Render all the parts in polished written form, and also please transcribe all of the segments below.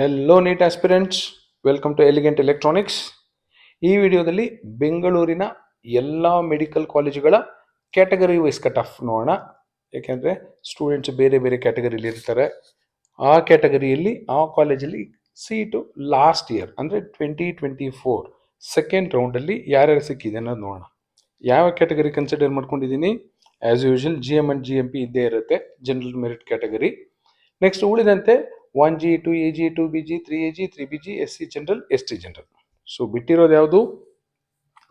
Hello NEET aspirants, welcome to elegant electronics. ಈ ವಿಡಿಯೋದಲ್ಲಿ ಬೆಂಗಳೂರಿನ ಎಲ್ಲ ಮೆಡಿಕಲ್ ಕಾಲೇಜುಗಳ ಕ್ಯಾಟಗರಿ ವೈಸ್ ಕಟ್ ಆಫ್ ನೋಡೋಣ. ಯಾಕೆಂದರೆ ಸ್ಟೂಡೆಂಟ್ಸ್ ಬೇರೆ ಬೇರೆ ಕ್ಯಾಟಗರಿಲಿ ಇರ್ತಾರೆ. ಆ ಕ್ಯಾಟಗರಿಯಲ್ಲಿ ಆ ಕಾಲೇಜಲ್ಲಿ ಸೀಟು ಲಾಸ್ಟ್ ಇಯರ್ ಅಂದರೆ 2024 ಸೆಕೆಂಡ್ ರೌಂಡಲ್ಲಿ ಯಾರ್ಯಾರು ಸಿಕ್ಕಿದೆ ಅನ್ನೋದು ನೋಡೋಣ. ಯಾವ ಕ್ಯಾಟಗರಿ ಕನ್ಸಿಡರ್ ಮಾಡ್ಕೊಂಡಿದ್ದೀನಿ? As usual GM and GMP ಇದ್ದೇ ಇರುತ್ತೆ, ಜನರಲ್ ಮೆರಿಟ್ ಕ್ಯಾಟಗರಿ. ನೆಕ್ಸ್ಟ್ ಉಳಿದಂತೆ 1G, 2AG, 2BG, 3AG, 3BG, SC general, ST general. So ಬಿಟ್ಟಿರೋದು ಯಾವುದು?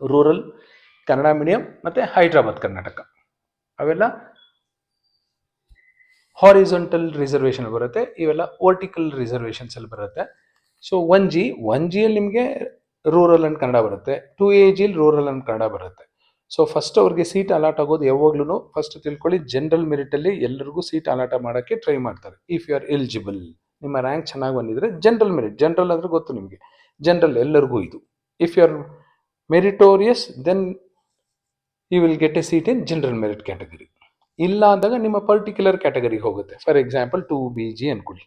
ರೂರಲ್, ಕನ್ನಡ ಮೀಡಿಯಂ ಮತ್ತು ಹೈದ್ರಾಬಾದ್ ಕರ್ನಾಟಕ. ಅವೆಲ್ಲ ಹಾರಿಜಾಂಟಲ್ ರಿಸರ್ವೇಷನ್ ಬರುತ್ತೆ, ಇವೆಲ್ಲ ವರ್ಟಿಕಲ್ ರಿಸರ್ವೇಷನ್ಸ್ ಅಲ್ಲಿ ಬರುತ್ತೆ. ಸೊ 1Gಯಲ್ಲಿ ನಿಮಗೆ ರೂರಲ್ ಅಂಡ್ ಕನ್ನಡ ಬರುತ್ತೆ, 2AGಲಿ ರೂರಲ್ ಅಂಡ್ ಕನ್ನಡ ಬರುತ್ತೆ. ಸೊ ಫಸ್ಟ್ ಅವ್ರಿಗೆ ಸೀಟ್ ಅಲಾಟ್ ಆಗೋದು ಯಾವಾಗ್ಲೂ ಫಸ್ಟ್ ತಿಳ್ಕೊಳ್ಳಿ, ಜನರಲ್ ಮೆರಿಟಲ್ಲಿ ಎಲ್ಲರಿಗೂ ಸೀಟ್ ಅಲಾಟ್ ಮಾಡೋಕ್ಕೆ ಟ್ರೈ ಮಾಡ್ತಾರೆ. ಇಫ್ ಯು ಆರ್ ಎಲಿಜಿಬಲ್, ನಿಮ್ಮ ರ್ಯಾಂಕ್ ಚೆನ್ನಾಗಿ ಬಂದಿದ್ರೆ ಜನರಲ್ ಮೆರಿಟ್. ಜನರಲ್ ಅಂದರೆ ಗೊತ್ತು ನಿಮಗೆ, ಜನರಲ್ ಎಲ್ಲರಿಗೂ ಇದು. If you are meritorious then you will get a seat in general merit category. ಇಲ್ಲ ಅಂದಾಗ ನಿಮ್ಮ ಪರ್ಟಿಕ್ಯುಲರ್ ಕ್ಯಾಟಗರಿಗೆ ಹೋಗುತ್ತೆ. ಫಾರ್ ಎಕ್ಸಾಂಪಲ್ 2BG ಅನ್ಕೊಳ್ಳಿ,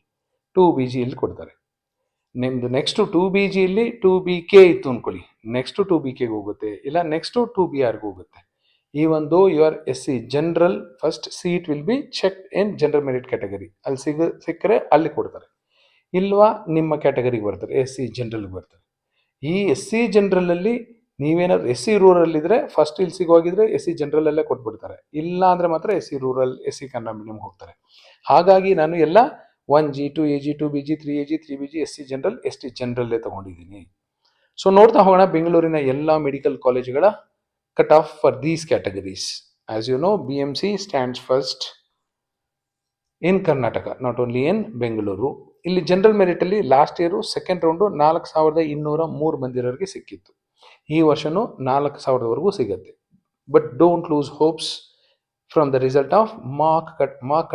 2BGಯಲ್ಲಿ ಕೊಡ್ತಾರೆ. ನಿಮ್ದು ನೆಕ್ಸ್ಟ್ 2BGಯಲ್ಲಿ 2BK ಇತ್ತು ಅನ್ಕೊಳ್ಳಿ, ನೆಕ್ಸ್ಟ್ 2BKಗೆ ಹೋಗುತ್ತೆ, ಇಲ್ಲ ನೆಕ್ಸ್ಟ್ 2BRಗೆ ಹೋಗುತ್ತೆ. Even though you are SC general, first seat will be check in general merit category. ಅಲ್ಲಿ ಸಿಕ್ಕರೆ ಅಲ್ಲಿ ಕೊಡ್ತಾರೆ, ಇಲ್ವಾ ನಿಮ್ಮ ಕ್ಯಾಟಗರಿಗೆ ಬರ್ತಾರೆ, SC ಜನರಲ್ಗೆ ಬರ್ತಾರೆ. ಈ SC ಜನರಲಲ್ಲಿ ನೀವೇನಾದ್ರು SC ರೂರಲ್ ಇದ್ರೆ ಫಸ್ಟ್ ಇಲ್ಲಿ ಸಿಗೋಗಿದ್ರೆ SC ಜನರಲಲ್ಲೇ ಕೊಟ್ಬಿಡ್ತಾರೆ. ಇಲ್ಲ ಅಂದ್ರೆ ಮಾತ್ರ SC rural, SC Kannada medium ಹೋಗ್ತಾರೆ. ಹಾಗಾಗಿ ನಾನು ಎಲ್ಲ 1G, 2AG, 2BG, 3AG, 3BG, SC general, ST ಜನರಲ್ಲೇ ತಗೊಂಡಿದ್ದೀನಿ. ಸೊ ನೋಡ್ತಾ ಹೋಗೋಣ ಬೆಂಗಳೂರಿನ ಎಲ್ಲ ಮೆಡಿಕಲ್ ಕಾಲೇಜುಗಳ cut off for these categories. As you know, BMC stands first in Karnataka, not only in Bengaluru. ಇಲ್ಲಿ ಜನರಲ್ ಮೆರಿಟಲ್ಲಿ ಲಾಸ್ಟ್ ಇಯರು ಸೆಕೆಂಡ್ ರೌಂಡು 4203 ಮಂದಿರೋರಿಗೆ ಸಿಕ್ಕಿತ್ತು. ಈ ವರ್ಷನೂ 4000ವರೆಗೂ ಸಿಗುತ್ತೆ. But don't lose hopes from the result of mark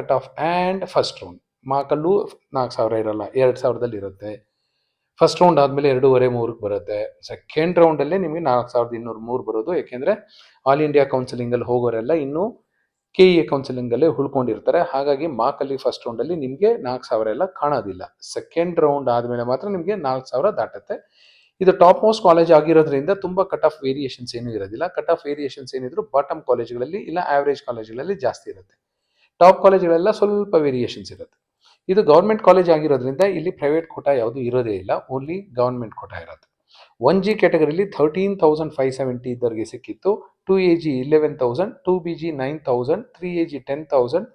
cut off and first round. ಮಾರ್ಕಲ್ಲೂ 4000 ಇರಲ್ಲ, 2000ದಲ್ಲಿ ಇರುತ್ತೆ. ಫಸ್ಟ್ ರೌಂಡ್ ಆದಮೇಲೆ 2.5-3 ಬರುತ್ತೆ. ಸೆಕೆಂಡ್ ರೌಂಡಲ್ಲೇ ನಿಮಗೆ 4203 ಬರೋದು. ಯಾಕೆಂದರೆ ಆಲ್ ಇಂಡಿಯಾ ಕೌನ್ಸಿಲಿಂಗಲ್ಲಿ ಹೋಗೋರೆಲ್ಲ ಇನ್ನೂ KEA ಕೌನ್ಸಿಲಿಂಗಲ್ಲೇ ಉಳ್ಕೊಂಡಿರ್ತಾರೆ. ಹಾಗಾಗಿ ಮಾರ್ಕಲ್ಲಿ ಫಸ್ಟ್ ರೌಂಡಲ್ಲಿ ನಿಮಗೆ 4000 ಎಲ್ಲ ಕಾಣೋದಿಲ್ಲ. ಸೆಕೆಂಡ್ ರೌಂಡ್ ಆದಮೇಲೆ ಮಾತ್ರ ನಿಮಗೆ 4000 ದಾಟುತ್ತೆ. ಇದು ಟಾಪ್ ಮೋಸ್ಟ್ ಕಾಲೇಜ್ ಆಗಿರೋದ್ರಿಂದ ತುಂಬ ಕಟ್ ಆಫ್ ವೇರಿಯೇಷನ್ಸ್ ಏನೂ ಇರೋದಿಲ್ಲ. ಕಟ್ ಆಫ್ ವೇರಿಯೇಷನ್ಸ್ ಏನಿದ್ರು ಬಾಟಮ್ ಕಾಲೇಜ್ಗಳಲ್ಲಿ ಇಲ್ಲ ಆವ್ರೇಜ್ ಕಾಲೇಜ್ಗಳಲ್ಲಿ ಜಾಸ್ತಿ ಇರುತ್ತೆ. ಟಾಪ್ ಕಾಲೇಜ್ಗಳೆಲ್ಲ ಸ್ವಲ್ಪ ವೇರಿಯೇಷನ್ಸ್ ಇರುತ್ತೆ. ಇದು ಗೌರ್ಮೆಂಟ್ ಕಾಲೇಜ್ ಆಗಿರೋದ್ರಿಂದ ಇಲ್ಲಿ ಪ್ರೈವೇಟ್ ಕೋಟಾ ಯಾವುದು ಇರೋದೇ ಇಲ್ಲ, ಓನ್ಲಿ ಗೌರ್ಮೆಂಟ್ ಕೋಟಾ ಇರುತ್ತೆ. 1G ಕ್ಯಾಟಗರಿಲಿ 13,570 ಇದ್ದವರಿಗೆ ಸಿಕ್ಕಿತ್ತು. 2AG 11,000, 2BG 9,000, 3AG 10,000,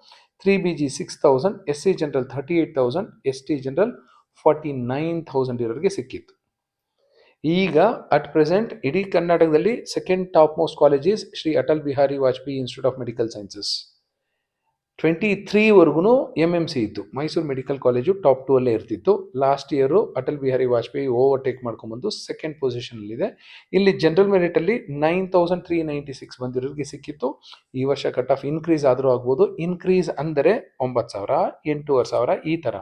3BG 6,000, SC general 38,000, ST general 49,000 ಇರೋರಿಗೆ ಸಿಕ್ಕಿತ್ತು. ಈಗ ಅಟ್ ಪ್ರೆಸೆಂಟ್ ಇಡೀ ಕರ್ನಾಟಕದಲ್ಲಿ second top most college is Shri Atal Bihari Vajpayee institute of medical sciences. 23ವರೆಗೂ MMC ಇತ್ತು, ಮೈಸೂರು ಮೆಡಿಕಲ್ ಕಾಲೇಜು ಟಾಪ್ 2 ಅಲ್ಲೇ ಇರ್ತಿತ್ತು. Last year Atal Bihari Vajpayee overtake ಮಾಡ್ಕೊಂಡ್ಬಂದು ಸೆಕೆಂಡ್ ಪೊಸಿಷನಲ್ಲಿದೆ. ಇಲ್ಲಿ ಜನರಲ್ ಮೆರಿಟಲ್ಲಿ 9396 ಬಂದಿರೋರಿಗೆ ಸಿಕ್ಕಿತ್ತು. ಈ ವರ್ಷ ಕಟ್ ಆಫ್ ಇನ್ಕ್ರೀಸ್ ಆದರೂ ಆಗ್ಬೋದು. ಇನ್ಕ್ರೀಸ್ ಅಂದರೆ 9000, 8500 ಈ ಥರ.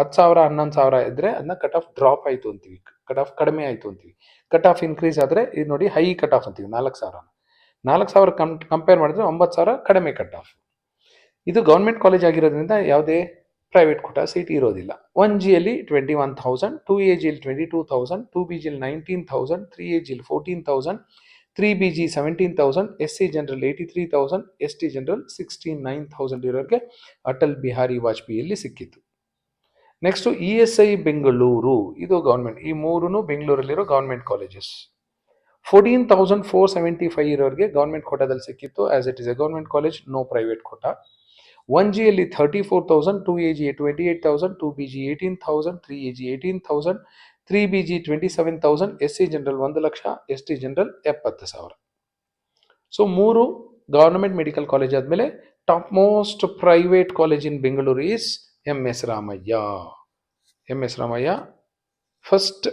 10,000, 11,000 ಇದ್ದರೆ ಅದನ್ನ ಕಟ್ ಆಫ್ ಡ್ರಾಪ್ ಆಯಿತು ಅಂತೀವಿ, ಕಟ್ ಆಫ್ ಕಡಿಮೆ ಆಯಿತು ಅಂತೀವಿ. ಕಟ್ ಆಫ್ ಇನ್ಕ್ರೀಸ್ ಆದರೆ ಇದು ನೋಡಿ ಹೈ ಕಟ್ ಆಫ್ ಅಂತೀವಿ. 4000 ಕಂಪೇರ್ ಮಾಡಿದ್ರೆ 9000 ಕಡಿಮೆ ಕಟ್ ಆಫ್. ಇದು ಗೌರ್ಮೆಂಟ್ ಕಾಲೇಜ್ ಆಗಿರೋದ್ರಿಂದ ಯಾವುದೇ ಪ್ರೈವೇಟ್ ಕೋಟಾ ಸೀಟ್ ಇರೋದಿಲ್ಲ. 1Gಯಲ್ಲಿ 21,000, 2AGಯಲ್ಲಿ 22,000, 2BGಯಲ್ಲಿ 19,000, 3AGಯಲ್ಲಿ 14,000, 3BG 17,000, SC general 83,000, ST general 69,000 ಇರೋರಿಗೆ ಅಟಲ್ ಬಿಹಾರಿ ವಾಜಪೇಯಿಯಲ್ಲಿ ಸಿಕ್ಕಿತ್ತು. ನೆಕ್ಸ್ಟು ESI ಬೆಂಗಳೂರು, ಇದು ಗೌರ್ಮೆಂಟ್. ಈ ಮೂರೂ ಬೆಂಗಳೂರಲ್ಲಿರೋ ಗೌರ್ಮೆಂಟ್ ಕಾಲೇಜಸ್. 14,475 ಇರೋರಿಗೆ ಗೌರ್ಮೆಂಟ್ ಕೋಟಾದಲ್ಲಿ ಸಿಕ್ಕಿತ್ತು. As it is a government college, no private quota. 1Gಯಲ್ಲಿ 34,000, 2AG 28,000, 2BG 18,000, 3AG 18,000, 3BG 27,000, SC general 1,00,000, ST general 70,000. So 3 government medical college ಆದಮೇಲೆ top most private college in Bengaluru is MS Ramaiah. MS Ramaiah first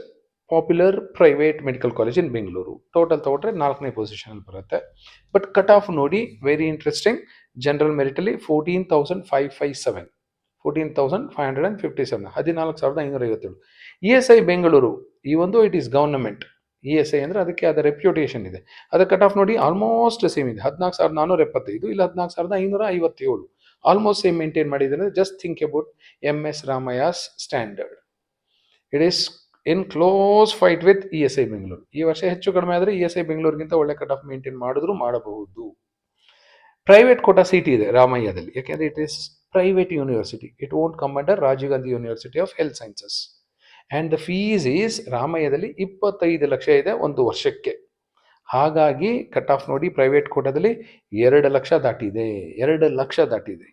popular private medical college in Bengaluru. Total ತಗೊಂಡ್ರೆ 4ನೇ ಪೊಸಿಷನಲ್ಲಿ ಬರುತ್ತೆ. But cut off ನೋಡಿ, very interesting. General ಮೆರಿಟಲ್ಲಿ 14,557, 14,557, 14,557. ESI Bengaluru, ಈ ಒಂದು it is government. ESI ಅಂದರೆ ಅದಕ್ಕೆ ಅದರ ರೆಪ್ಯುಟೇಷನ್ ಇದೆ. ಅದರ ಕಟ್ ಆಫ್ ನೋಡಿ ಆಲ್ಮೋಸ್ಟ್ ಸೇಮ್ ಇದೆ, 14,475 ಇಲ್ಲ 14,557. ಆಲ್ಮೋಸ್ಟ್ ಸೇಮ್ ಮೇಂಟೈನ್ ಮಾಡಿದ್ದಾರೆ. Just think about MS Ramaiah's standard. It is in close fight with E S I Bengaluru. ಈ ವರ್ಷ ಹೆಚ್ಚು ಕಡಿಮೆ ಆದರೆ ಇ ಎಸ್ ಐ ಬೆಂಗಳೂರಿಗಿಂತ ಒಳ್ಳೆ ಕಟ್ ಆಫ್ ಮೇಂಟೈನ್ ಮಾಡಿದ್ರು ಮಾಡಬಹುದು. ಪ್ರೈವೇಟ್ ಕೋಟಾ ಸೀಟ್ ಇದೆ ರಾಮಯ್ಯದಲ್ಲಿ, ಯಾಕೆಂದ್ರೆ it is private university. It won't come under Rajiv Gandhi university of health sciences. And the fees is ರಾಮಯ್ಯದಲ್ಲಿ 25 ಲಕ್ಷ ಇದೆ ಒಂದು ವರ್ಷಕ್ಕೆ. ಹಾಗಾಗಿ ಕಟ್ ಆಫ್ ನೋಡಿ ಪ್ರೈವೇಟ್ ಕೋಟಾದಲ್ಲಿ 2 ಲಕ್ಷ ದಾಟಿದೆ, 2 ಲಕ್ಷ ದಾಟಿದೆ.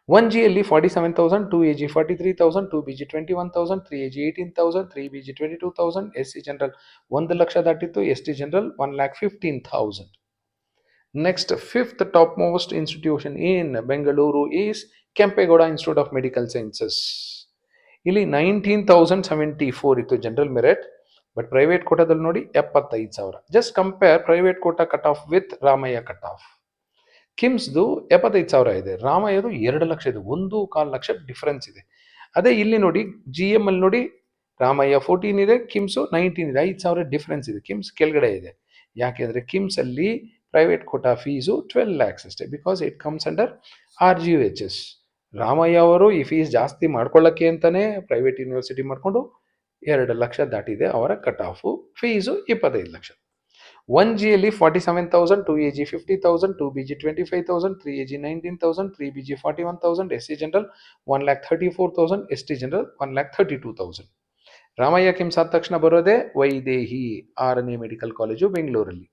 1Gಯಲ್ಲಿ 47,000, 2AG 43,000, 2BG 21,000, 3AG 18,000, 3BG 22,000, SC general 1 lakh ದಾಟಿತ್ತು, ST general 1,15,000. Next, fifth topmost institution in Bengaluru is Kempegowda Institute of Medical Sciences. ಇಲ್ಲಿ 19,074 ಇತ್ತು ಜನರಲ್ ಮೆರಿಟ್, ಬಟ್ ಪ್ರೈವೇಟ್ ಕೋಟಾದಲ್ಲಿ ನೋಡಿ 75,000. Just compare private quota cut off with Ramaiah cut off. ಕಿಮ್ಸ್ದು 75,000 ಇದೆ, ರಾಮಯ್ಯದು 2 ಲಕ್ಷ ಇದೆ, 1.25 lakh difference ಇದೆ. ಅದೇ ಇಲ್ಲಿ ನೋಡಿ GM ಅಲ್ಲಿ ನೋಡಿ ರಾಮಯ್ಯ 14 ಇದೆ, ಕಿಮ್ಸು 19 ಇದೆ, 5,000 ಡಿಫರೆನ್ಸ್ ಇದೆ. ಕಿಮ್ಸ್ ಕೆಳಗಡೆ ಇದೆ, ಯಾಕೆಂದರೆ ಕಿಮ್ಸ್ ಅಲ್ಲಿ ಪ್ರೈವೇಟ್ ಕೋಟಾ ಫೀಸು 12 ಲ್ಯಾಕ್ಸ್ ಅಷ್ಟೇ, because it comes under RGUHS. Ramaiah ಅವರು ಈ ಫೀಸ್ ಜಾಸ್ತಿ ಮಾಡ್ಕೊಳ್ಳೋಕ್ಕೆ ಅಂತಾನೆ ಪ್ರೈವೇಟ್ ಯೂನಿವರ್ಸಿಟಿ ಮಾಡಿಕೊಂಡು 2 ಲಕ್ಷ ದಾಟಿದೆ ಅವರ ಕಟ್ ಆಫು. ಫೀಸು 25 ಲಕ್ಷ. 1Gಯಲ್ಲಿ 47,000, 2AG 50,000, 2BG 25,000, 3AG 19,000, 3BG 41,000, SC general 1,34,000, ST general 1,32,000. Ramaiah KIMS ಆದ ತಕ್ಷಣ ಬರೋದೇ ವೈದೇಹಿ 6ನೇ ಮೆಡಿಕಲ್ ಕಾಲೇಜು ಬೆಂಗಳೂರಲ್ಲಿ.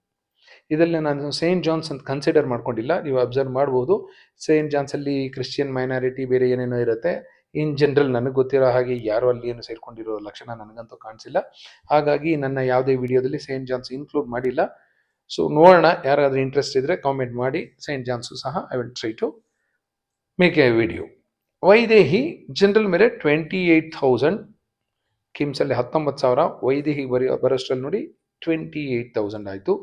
ಇದರಲ್ಲಿ ನಾನು ಸೇಂಟ್ ಜಾನ್ಸ್ ಅಂತ ಕನ್ಸಿಡರ್ ಮಾಡ್ಕೊಂಡಿಲ್ಲ, ನೀವು ಅಬ್ಸರ್ವ್ ಮಾಡ್ಬೋದು. ಸೇಂಟ್ ಜಾನ್ಸಲ್ಲಿ ಕ್ರಿಶ್ಚಿಯನ್ ಮೈನಾರಿಟಿ ಬೇರೆ ಏನೇನೋ ಇರುತ್ತೆ. ಇನ್ ಜನರಲ್ ನನಗೆ ಗೊತ್ತಿರೋ ಹಾಗೆ ಯಾರು ಅಲ್ಲಿ ಏನು ಸೇರ್ಕೊಂಡಿರೋ ಲಕ್ಷಣ ನನಗಂತೂ ಕಾಣಿಸಿಲ್ಲ. ಹಾಗಾಗಿ ನನ್ನ ಯಾವುದೇ ವಿಡಿಯೋದಲ್ಲಿ ಸೇಂಟ್ ಜಾನ್ಸ್ ಇನ್ಕ್ಲೂಡ್ ಮಾಡಿಲ್ಲ. ಸೊ ನೋಡೋಣ, ಯಾರಾದರೂ ಇಂಟ್ರೆಸ್ಟ್ ಇದ್ದರೆ ಕಾಮೆಂಟ್ ಮಾಡಿ. ಸೇಂಟ್ ಜಾನ್ಸು ಸಹ I will try to make a video. Vydehi general merit 28,000, ಕಿಮ್ಸಲ್ಲಿ 19,000, ವೈದೇಹಿ ಬರೋಷ್ಟರಲ್ಲಿ ನೋಡಿ 28,000 ಆಯಿತು.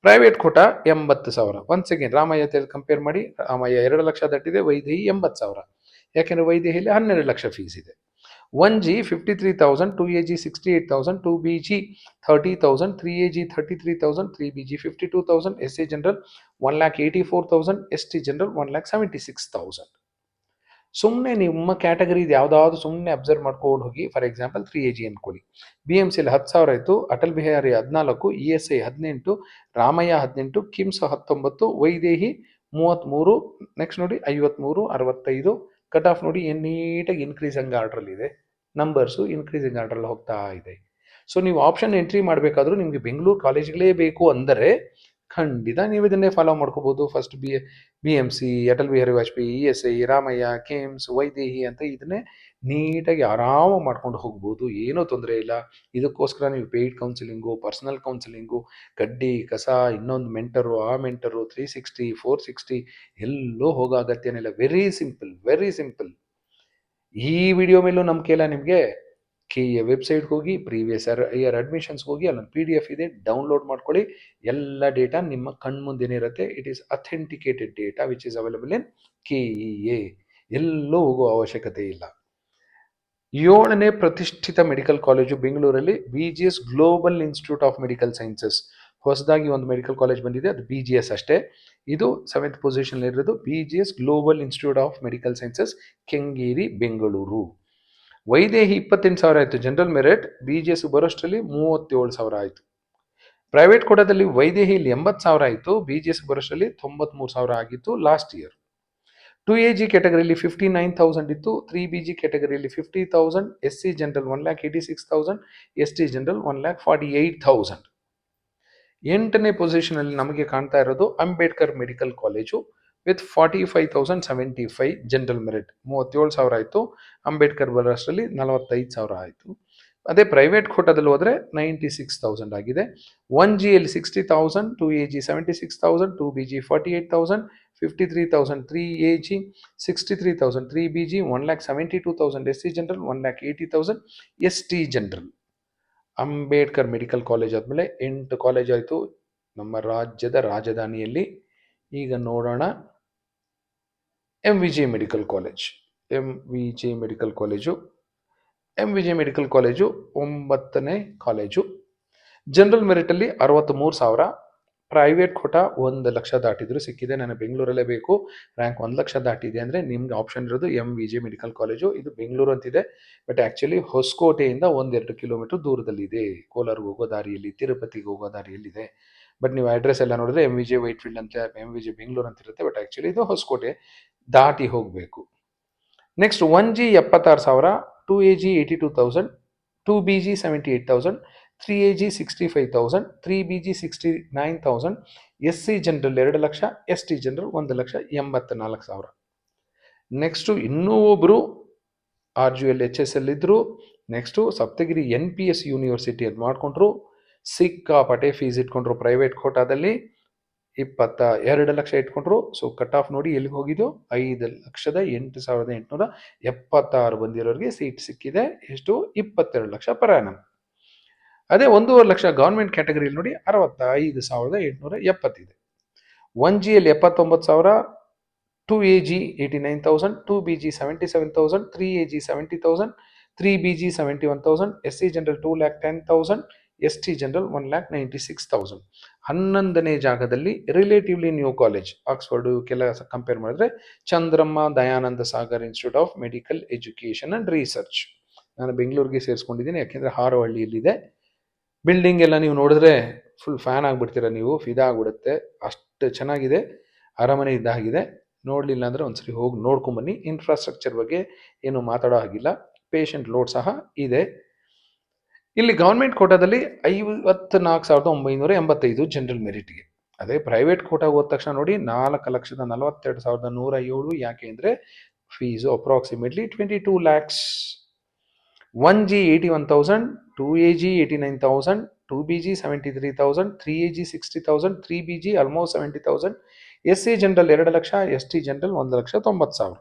Private quota 80,000. Once again Ramaiah compare ಮಾಡಿ, ರಾಮಯ್ಯ 2 ಲಕ್ಷ ದಾಟಿದೆ, ವೈದೇಹಿ 80,000. ಯಾಕೆಂದರೆ ವೈದೇಹಿಯಲ್ಲಿ 12 ಲಕ್ಷ ಫೀಸ್ ಇದೆ. 1G 53,000, 2AG 68,000, 2BG 30,000, 3AG 33,000, 3BG 52,000, SC general 1,84,000, ST general 1,76,000. ಸುಮ್ಮನೆ ನಿಮ್ಮ ಕ್ಯಾಟಗರಿ ಯಾವುದಾದ್ರು ಸುಮ್ಮನೆ ಅಬ್ಸರ್ವ್ ಮಾಡ್ಕೊಂಡು ಹೋಗಿ. ಫಾರ್ ಎಕ್ಸಾಂಪಲ್ 3AG ಅನ್ಕೊಳ್ಳಿ, BMCಯಲ್ಲಿ 10,000 ಆಯಿತು, ಅಟಲ್ ಬಿಹಾರಿ 14, ESI 18, ರಾಮಯ್ಯ 18, ಕಿಮ್ಸ್ 19, ವೈದೇಹಿ 33. ನೆಕ್ಸ್ಟ್ ನೋಡಿ 53, 65. ಕಟ್ ಆಫ್ ನೋಡಿ ನೀಟಾಗಿ ಇನ್ಕ್ರೀಸಿಂಗ್ ಆರ್ಡ್ರಲ್ಲಿ ಇದೆ, ನಂಬರ್ಸು ಇನ್ಕ್ರೀಸಿಂಗ್ ಆರ್ಡ್ರಲ್ಲಿ ಹೋಗ್ತಾ ಇದೆ. ಸೊ ನೀವು ಆಪ್ಷನ್ ಎಂಟ್ರಿ ಮಾಡಬೇಕಾದ್ರೂ ನಿಮಗೆ ಬೆಂಗಳೂರು ಕಾಲೇಜ್ಗಳೇ ಬೇಕು ಅಂದರೆ ಖಂಡಿತ ನೀವು ಇದನ್ನೇ ಫಾಲೋ ಮಾಡ್ಕೋಬೋದು. First BMC, Atal Bihari Vajpayee, ESI, Ramaiah, KIMS, Vaidehi ಅಂತ ಇದನ್ನೇ ನೀಟಾಗಿ ಆರಾಮಾಗಿ ಮಾಡ್ಕೊಂಡು ಹೋಗ್ಬೋದು, ಏನೂ ತೊಂದರೆ ಇಲ್ಲ. ಇದಕ್ಕೋಸ್ಕರ ನೀವು ಪೇಯ್ಡ್ ಕೌನ್ಸಿಲಿಂಗು, ಪರ್ಸನಲ್ ಕೌನ್ಸಿಲಿಂಗು, ಕಡ್ಡಿ ಕಸ, ಇನ್ನೊಂದು ಮೆಂಟರು, ಆ ಮೆಂಟರು, 360, 460 ಎಲ್ಲೂ ಹೋಗೋ ಅಗತ್ಯನಿಲ್ಲ. Very simple, very simple. ಈ ವಿಡಿಯೋ ಮೇಲೂ ನಂಬಿಕೆ ಇಲ್ಲ ನಿಮಗೆ, KEA ವೆಬ್ಸೈಟ್ಗೆ ಹೋಗಿ, ಪ್ರೀವಿಯಸ್ ಇಯರ್ ಅಡ್ಮಿಷನ್ಸ್ಗೆ ಹೋಗಿ, ಅಲ್ಲೊಂದು PDF ಇದೆ, ಡೌನ್ಲೋಡ್ ಮಾಡ್ಕೊಳ್ಳಿ. ಎಲ್ಲ ಡೇಟಾ ನಿಮ್ಮ ಕಣ್ಮುಂದೆನೇ ಇರುತ್ತೆ. It is authenticated data which is available in KEA. ಎಲ್ಲೂ ಹೋಗೋ ಅವಶ್ಯಕತೆ ಇಲ್ಲ. 7ನೇ ಪ್ರತಿಷ್ಠಿತ ಮೆಡಿಕಲ್ ಕಾಲೇಜು ಬೆಂಗಳೂರಲ್ಲಿ BGS global institute of medical sciences. ಹೊಸದಾಗಿ ಒಂದು ಮೆಡಿಕಲ್ ಕಾಲೇಜ್ ಬಂದಿದೆ, ಅದು BGS ಅಷ್ಟೇ. ಇದು 7th ಪೊಸಿಷನ್ ಇರೋದು BGS global institute of medical sciences, Kengeri, Bengaluru. Vaidehi 28,000 ಆಯಿತು ಜನರಲ್ ಮೆರಿಟ್, BGS ಬರೋಷ್ಟರಲ್ಲಿ 37,000 ಆಯಿತು. ಪ್ರೈವೇಟ್ ಕೋಟಾದಲ್ಲಿ ವೈದೇಹಿಯಲ್ಲಿ 80,000 ಆಯಿತು, BGS ಬರೋಷ್ಟರಲ್ಲಿ 93,000 ಆಗಿತ್ತು ಲಾಸ್ಟ್ ಇಯರ್. 2AG ಕ್ಯಾಟಗರಿಯಲ್ಲಿ 59,000 ಇತ್ತು, 3BG ಕ್ಯಾಟಗರಿಯಲ್ಲಿ 50,000, SC general 1,86,000, ST general 1,48,000. 8ನೇ ಪೊಸಿಷನಲ್ಲಿ ನಮಗೆ ಕಾಣ್ತಾ ಇರೋದು Ambedkar medical college with 45,075 general merit, 37,000 ಆಯಿತು. ಅಂಬೇಡ್ಕರ್ ಬರೋಷ್ಟರಲ್ಲಿ 45,000 ಆಯಿತು. ಅದೇ ಪ್ರೈವೇಟ್ ಕೋಟಾದಲ್ಲಿ ಹೋದರೆ 96,000 ಆಗಿದೆ. 1Gಯಲ್ಲಿ 60,000, 2AG 76,000, 2BG 48,000, 53,000 3AG, 63,000 3BG, 1,72,000 SC general, 1,80,000 ST general. Ambedkar medical college ಆದಮೇಲೆ 8 ಕಾಲೇಜ್ ಆಯಿತು ನಮ್ಮ ರಾಜ್ಯದ ರಾಜಧಾನಿಯಲ್ಲಿ. ಈಗ ನೋಡೋಣ MVJ medical college. MVJ medical college 9ನೇ ಕಾಲೇಜು. ಜನರಲ್ ಮೆರಿಟಲ್ಲಿ 63,000, ಪ್ರೈವೇಟ್ ಕೋಟಾ 1,00,000 ದಾಟಿದ್ರು ಸಿಕ್ಕಿದೆ. ನಾನು ಬೆಂಗಳೂರಲ್ಲೇ ಬೇಕು, ರ್ಯಾಂಕ್ 1,00,000 ದಾಟಿದೆ ಅಂದರೆ ನಿಮ್ಗೆ ಆಪ್ಷನ್ ಇರೋದು MVJ ಮೆಡಿಕಲ್ ಕಾಲೇಜು. ಇದು ಬೆಂಗಳೂರು ಅಂತಿದೆ, ಬಟ್ ಆ್ಯಕ್ಚುಲಿ ಹೊಸಕೋಟೆಯಿಂದ 1-2 ಕಿಲೋಮೀಟರ್ ದೂರದಲ್ಲಿದೆ. ಕೋಲಾರ್ಗೆ ಹೋಗೋ ದಾರಿಯಲ್ಲಿ, ತಿರುಪತಿಗೆ ಹೋಗೋ ದಾರಿಯಲ್ಲಿದೆ. ಬಟ್ ನೀವು ಅಡ್ರೆಸ್ ಎಲ್ಲ ನೋಡಿದ್ರೆ MVJ ವೈಟ್ಫೀಲ್ಡ್ ಅಂತ, MVJ ಬೆಂಗಳೂರು ಅಂತ ಇರುತ್ತೆ, ಬಟ್ ಆ್ಯಕ್ಚುಲಿ ಇದು ಹೊಸಕೋಟೆ ದಾಟಿ ಹೋಗಬೇಕು. Next 1G 76,000, 2AG 82,000, 2BG 78,000, 3AG 65,000, 3BG 69,000, SC general 2 lakh, ST general 1,84,000. Next ಇನ್ನೂ ಒಬ್ಬರು RGL HSL ಇದ್ರು. ನೆಕ್ಸ್ಟು ಸಪ್ತಗಿರಿ NPS ಯೂನಿವರ್ಸಿಟಿ ಅದು ಮಾಡಿಕೊಂಡ್ರು. ಸಿಕ್ಕಾಪಟ್ಟೆ ಫೀಸ್ ಇಟ್ಕೊಂಡ್ರು ಪ್ರೈವೇಟ್ ಕೋಟಾದಲ್ಲಿ. 22 ಲಕ್ಷ ಇಟ್ಕೊಂಡ್ರು. ಸೊ ಕಟ್ ಆಫ್ ನೋಡಿ ಎಲ್ಲಿಗೆ ಹೋಗಿದ್ದು, 5,08,876 ಬಂದಿರೋರಿಗೆ ಸೀಟ್ ಸಿಕ್ಕಿದೆ. ಎಷ್ಟು? 22 ಲಕ್ಷ ಪರ್ ಆ್ಯನಮ್. ಅದೇ 1.5 ಲಕ್ಷ ಗೌರ್ಮೆಂಟ್ ಕ್ಯಾಟಗರಿಯಲ್ಲಿ ನೋಡಿ 65,870 ಇದೆ. 1Gಯಲ್ಲಿ 79,000, 2AG 89,000, 2BG 77,000, 3AG 70,000, 3BG 71,000, SC general 2,10,000, ST general 1,96,000. 11ನೇ ಜಾಗದಲ್ಲಿ ರಿಲೇಟಿವ್ಲಿ ನ್ಯೂ ಕಾಲೇಜ್, ಆಕ್ಸ್ಫರ್ಡ್ ಕೆಲ ಕಂಪೇರ್ ಮಾಡಿದ್ರೆ Chandramma Dayananda Sagar institute of medical education and research. ನಾನು ಬೆಂಗಳೂರಿಗೆ ಸೇರಿಸ್ಕೊಂಡಿದ್ದೀನಿ, ಯಾಕೆಂದರೆ ಹಾರೋಹಳ್ಳಿಯಲ್ಲಿದೆ. ಬಿಲ್ಡಿಂಗ್ ಎಲ್ಲ ನೀವು ನೋಡಿದ್ರೆ ಫುಲ್ ಫ್ಯಾನ್ ಆಗಿಬಿಡ್ತೀರ, ನೀವು ಫಿದಾ ಆಗಿಬಿಡುತ್ತೆ, ಅಷ್ಟು ಚೆನ್ನಾಗಿದೆ. ಅರಮನೆ ಇದ್ದಾಗಿದೆ. ನೋಡಲಿಲ್ಲ ಅಂದರೆ ಒಂದ್ಸರಿ ಹೋಗಿ ನೋಡ್ಕೊಂಬನ್ನಿ. ಇನ್ಫ್ರಾಸ್ಟ್ರಕ್ಚರ್ ಬಗ್ಗೆ ಏನು ಮಾತಾಡೋ ಹಾಗಿಲ್ಲ. ಪೇಷಂಟ್ ಲೋಡ್ ಸಹ ಇದೆ. ಇಲ್ಲಿ ಗೌರ್ಮೆಂಟ್ ಕೋಟಾದಲ್ಲಿ 54,985 ಜನರಲ್ ಮೆರಿಟ್ಗೆ. ಅದೇ ಪ್ರೈವೇಟ್ ಕೋಟಾಗೆ ಹೋದ ತಕ್ಷಣ ನೋಡಿ 4,42,107. ಯಾಕೆ ಅಂದರೆ fees approximately 22 lakhs. 1G 81,000, 2AG 89,000, 2BG 73,000, 3AG 60,000, 3BG almost 70,000, SC general 2 lakh, ST general 1,90,000.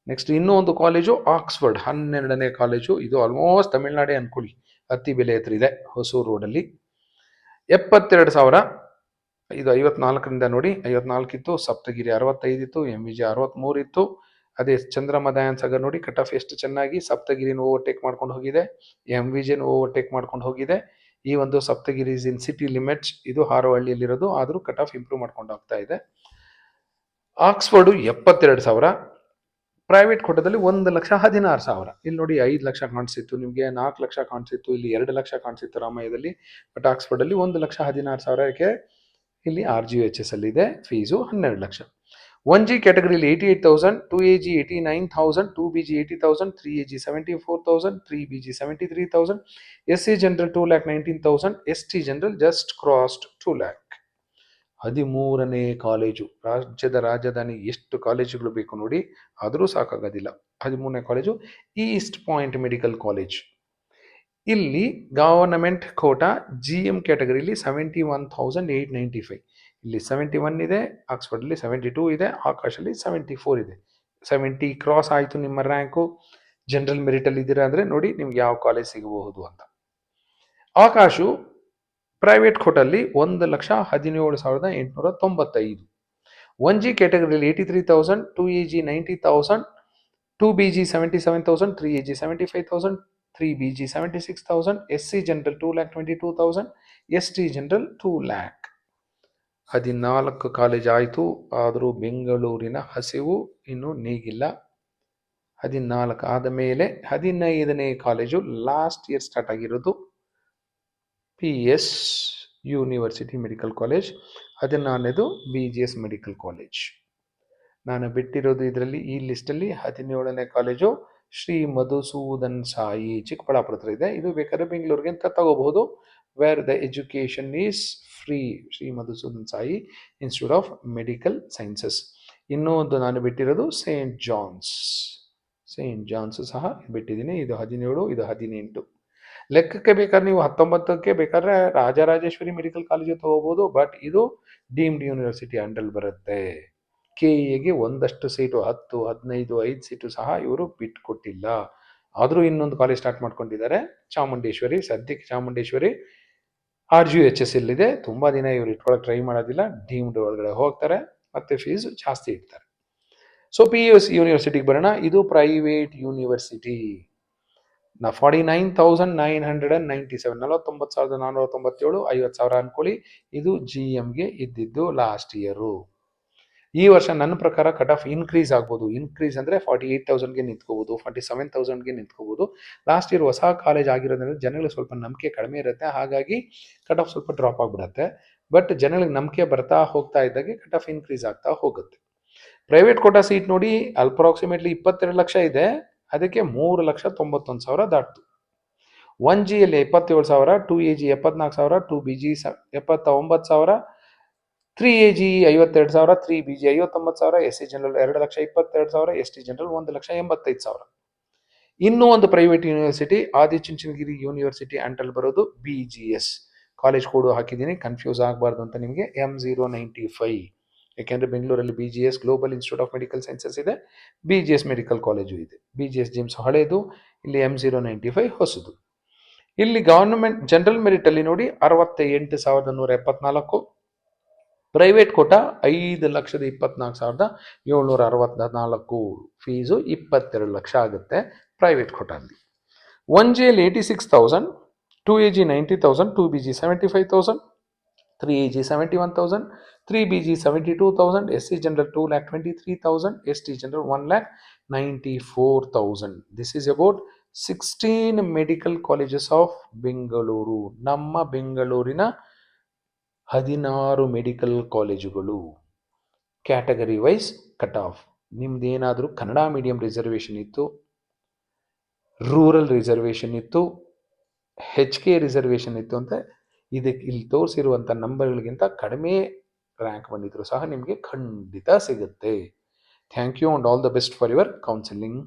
Next ಇನ್ನೂ ಒಂದು ಕಾಲೇಜು ಆಕ್ಸ್ಫರ್ಡ್, 12ನೇ ಕಾಲೇಜು. ಇದು ಆಲ್ಮೋಸ್ಟ್ ತಮಿಳ್ನಾಡೇ ಅನ್ಕೊಳ್ಳಿ, ಅತಿ ಬೆಲೆ ಹತ್ರ ಇದೆ, ಹೊಸೂರು ರೋಡಲ್ಲಿ. 72,000. ಇದು 54ರಿಂದ ನೋಡಿ 54 ಇತ್ತು. ಸಪ್ತಗಿರಿ 65 ಇತ್ತು. MVJ 63 ಇತ್ತು. ಅದೇ ಚಂದ್ರಮ್ಮ ದಯಾನಂದ ಸಾಗರ್ ನೋಡಿ ಕಟ್ ಆಫ್ ಎಷ್ಟು ಚೆನ್ನಾಗಿ ಸಪ್ತಗಿರಿನ ಓವರ್ಟೇಕ್ ಮಾಡ್ಕೊಂಡು ಹೋಗಿದೆ, MVJನ ಓವರ್ಟೇಕ್ ಮಾಡ್ಕೊಂಡು ಹೋಗಿದೆ. ಈ ಒಂದು Saptagiri is in city limits. ಇದು ಹಾರೋಹಳ್ಳಿಯಲ್ಲಿರೋದು, ಆದರೂ ಕಟ್ ಆಫ್ ಇಂಪ್ರೂವ್ ಮಾಡ್ಕೊಂಡು ಹೋಗ್ತಾ ಇದೆ. ಆಕ್ಸ್ಫರ್ಡು 72,000. ಪ್ರೈವೇಟ್ ಕೋಟಾದಲ್ಲಿ 1,16,000. ಇಲ್ಲಿ ನೋಡಿ 5 ಲಕ್ಷ ಕಾಣಿಸಿತ್ತು, ನಿಮಗೆ 4 ಲಕ್ಷ ಕಾಣಿಸಿತ್ತು, ಇಲ್ಲಿ 2 ಲಕ್ಷ ಕಾಣಿಸಿತ್ತು ರಾಮಯ್ಯದಲ್ಲಿ. ಬಟ್ ಆಕ್ಸ್ಫರ್ಡಲ್ಲಿ 1,16,000. ಯಾಕೆ? ಇಲ್ಲಿ RGHS ಇದೆ. Fees 12 lakh. 1G ಕ್ಯಾಟಗರಿಯಲ್ಲಿ 88,000, 2AG 89,000, 2BG 80,000, 3AG 74,000, 3BG 73,000, SC general 2,19,000, ST general just crossed 2 lakh. 13ನೇ ಕಾಲೇಜು. ರಾಜ್ಯದ ರಾಜಧಾನಿ ಎಷ್ಟು ಕಾಲೇಜುಗಳು ಬೇಕು ನೋಡಿ, ಆದರೂ ಸಾಕಾಗೋದಿಲ್ಲ. 13ನೇ college east point medical college. ಇಲ್ಲಿ ಗವರ್ನಮೆಂಟ್ ಕೋಟಾ GM ಕ್ಯಾಟಗರಿಲಿ 71,895. ಇಲ್ಲಿ 71 ಇದೆ, ಆಕ್ಸ್ಫರ್ಡಲ್ಲಿ 72 ಇದೆ, ಆಕಾಶಲ್ಲಿ 74 ಇದೆ. 70 ಕ್ರಾಸ್ ಆಯಿತು ನಿಮ್ಮ ರ್ಯಾಂಕು. ಜನರಲ್ ಮೆರಿಟಲ್ಲಿ ಇದ್ದೀರಾ ಅಂದರೆ ನೋಡಿ ನಿಮ್ಗೆ ಯಾವ ಕಾಲೇಜ್ ಸಿಗಬಹುದು ಅಂತ. Akash private ಕೋಟಲ್ಲಿ 1,17,895. 1G ಕ್ಯಾಟಗರಿಯಲ್ಲಿ 83,000, 2AG 90,000, 2BG 77,000, 3AG 75,000, 3BG 76,000, SC general 2,22,000, ST general 2 lakh. 14 college ಆಯಿತು, ಆದರೂ ಬೆಂಗಳೂರಿನ ಹಸಿವು ಇನ್ನೂ ನೀಗಿಲ್ಲ. 14 ಆದ ಮೇಲೆ 15ನೇ ಕಾಲೇಜು ಲಾಸ್ಟ್ ಇಯರ್ ಸ್ಟಾರ್ಟ್ ಆಗಿರೋದು PS ಯೂನಿವರ್ಸಿಟಿ ಮೆಡಿಕಲ್ ಕಾಲೇಜ್. 14ನೇದು BGS ಮೆಡಿಕಲ್ ಕಾಲೇಜ್. ನಾನು ಬಿಟ್ಟಿರೋದು ಇದರಲ್ಲಿ ಈ ಲಿಸ್ಟಲ್ಲಿ 17ನೇ ಕಾಲೇಜು ಶ್ರೀ ಮಧುಸೂದನ್ ಸಾಯಿ, ಚಿಕ್ಕಬಳ್ಳಾಪುರ ಹತ್ರ ಇದೆ. ಇದು ಬೇಕಾದ್ರೆ ಬೆಂಗಳೂರಿಗೆ ಅಂತ ತಗೋಬಹುದು, where the education is free. Shri Madhusudan Sai institute of medical sciences. ಇನ್ನೂ ಒಂದು ನಾನು ಬಿಟ್ಟಿರೋದು ಸೇಂಟ್ ಜಾನ್ಸ್ ಸಹ ಬಿಟ್ಟಿದ್ದೀನಿ. ಇದು 17, ಇದು 18. ಲೆಕ್ಕಕ್ಕೆ ಬೇಕಾದ್ರೆ ನೀವು 19ಕ್ಕೆ ಬೇಕಾದ್ರೆ ರಾಜರಾಜೇಶ್ವರಿ ಮೆಡಿಕಲ್ ಕಾಲೇಜು ತಗೋಬಹುದು, ಬಟ್ ಇದು ಡೀಮ್ಡ್ ಯೂನಿವರ್ಸಿಟಿ ಅಂಡರ್ ಬರುತ್ತೆ. KEಗೆ ಒಂದಷ್ಟು ಸೀಟು 10, 15, 5 ಸೀಟು ಸಹ ಇವರು ಬಿಟ್ಕೊಟ್ಟಿಲ್ಲ. ಆದರೂ ಇನ್ನೊಂದು ಕಾಲೇಜ್ ಸ್ಟಾರ್ಟ್ ಮಾಡ್ಕೊಂಡಿದ್ದಾರೆ, ಚಾಮುಂಡೇಶ್ವರಿ. ಸದ್ಯಕ್ಕೆ ಚಾಮುಂಡೇಶ್ವರಿ RGHS ಇಲ್ಲಿದೆ. ತುಂಬ ದಿನ ಇವರು ಇಟ್ಕೊಳಕ್ಕೆ ಟ್ರೈ ಮಾಡೋದಿಲ್ಲ, ಡೀಮ್ಡ್ ಒಳಗಡೆ ಹೋಗ್ತಾರೆ, ಮತ್ತೆ ಫೀಸ್ ಜಾಸ್ತಿ ಇಡ್ತಾರೆ. ಸೊ PS ಯೂನಿವರ್ಸಿಟಿಗೆ ಬರೋಣ. ಇದು ಪ್ರೈವೇಟ್ ಯೂನಿವರ್ಸಿಟಿ. 49,997 49,497 50,000 ಅನ್ಕೊಳ್ಳಿ. ಇದು ಜಿ ಎಮ್ಗೆ ಇದ್ದಿದ್ದು ಲಾಸ್ಟ್ ಇಯರು. ಈ ವರ್ಷ ನನ್ನ ಪ್ರಕಾರ ಕಟ್ ಆಫ್ ಇನ್ಕ್ರೀಸ್ ಆಗ್ಬೋದು. ಇನ್ಕ್ರೀಸ್ ಅಂದರೆ 48,000ಗೆ ನಿಂತ್ಕೋಬೋದು, 47,000ಗೆ ನಿಂತ್ಕೋಬೋದು. ಲಾಸ್ಟ್ ಇಯರ್ ಹೊಸ ಕಾಲೇಜ್ ಆಗಿರೋದ್ರಿಂದ ಜನಗಳಿಗೆ ಸ್ವಲ್ಪ ನಂಬಿಕೆ ಕಡಿಮೆ ಇರುತ್ತೆ, ಹಾಗಾಗಿ ಕಟ್ ಆಫ್ ಸ್ವಲ್ಪ ಡ್ರಾಪ್ ಆಗಿಬಿಡುತ್ತೆ. ಬಟ್ ಜನಗಳಿಗೆ ನಂಬಿಕೆ ಬರ್ತಾ ಹೋಗ್ತಾ ಇದ್ದಾಗೆ ಕಟ್ ಆಫ್ ಇನ್ಕ್ರೀಸ್ ಆಗ್ತಾ ಹೋಗುತ್ತೆ. ಪ್ರೈವೇಟ್ ಕೋಟಾ ಸೀಟ್ ನೋಡಿ ಅಪ್ರಾಕ್ಸಿಮೇಟ್ಲಿ 22 ಲಕ್ಷ ಇದೆ, ಅದಕ್ಕೆ 3,91,000 ದಾಟ್ತು. 1Gಯಲ್ಲಿ 27,000, 2AG 74,000, 2BG 79,000, 3AG 52,000, 3BG 59,000, SC general 2,22,000, ST general 1,85,000. ಇನ್ನೂ ಒಂದು ಪ್ರೈವೇಟ್ ಯೂನಿವರ್ಸಿಟಿ ಆದಿಚುಂಚನಗಿರಿ ಯೂನಿವರ್ಸಿಟಿ ಅಂಟಲ್ಲಿ ಬರೋದು BGS. ಕಾಲೇಜ್ ಕೋಡು ಹಾಕಿದ್ದೀನಿ, ಕನ್ಫ್ಯೂಸ್ ಆಗಬಾರ್ದು ಅಂತ ನಿಮಗೆ. M095. ಯಾಕೆಂದರೆ ಬೆಂಗಳೂರಲ್ಲಿ BGS global institute of medical sciences ಇದೆ, BGS ಮೆಡಿಕಲ್ ಕಾಲೇಜು ಇದೆ. BGS ಜಿಮ್ಸ್ ಹಳೇದು, ಇಲ್ಲಿ M095 ಹೊಸದು. ಇಲ್ಲಿ ಗವರ್ನಮೆಂಟ್ ಜನರಲ್ ಮೆರಿಟಲ್ಲಿ ನೋಡಿ 68,174. ಪ್ರೈವೇಟ್ ಕೋಟಾ 5,24,764 ಫೀಸು 22 ಲಕ್ಷ ಆಗುತ್ತೆ ಪ್ರೈವೇಟ್ ಕೋಟಾದಲ್ಲಿ. 1Gಯಲ್ಲಿ 86,000, 2AG 90,000, 2BG 75,000, 3AG 71,000, 3BG 72,000, SC general 2,23,000, ST general 1,94,000. This is about 16 medical colleges of Bengaluru. ನಮ್ಮ ಬೆಂಗಳೂರಿನ 16 ಮೆಡಿಕಲ್ ಕಾಲೇಜುಗಳು. Category wise cut off. ನಿಮ್ದೇನಾದರೂ ಕನ್ನಡ ಮೀಡಿಯಂ ರಿಸರ್ವೇಷನ್ ಇತ್ತು, ರೂರಲ್ ರಿಸರ್ವೇಷನ್ ಇತ್ತು, HK ರಿಸರ್ವೇಷನ್ ಇತ್ತು ಅಂತ ಇದಕ್ಕೆ ಇಲ್ಲಿ ತೋರಿಸಿರುವಂಥ ನಂಬರ್ಗಳಿಗಿಂತ ಕಡಿಮೆ ರ್ಯಾಂಕ್ ಬಂದಿದ್ರು ಸಹ ನಿಮಗೆ ಖಂಡಿತ ಸಿಗುತ್ತೆ. Thank you and all the best for your counselling.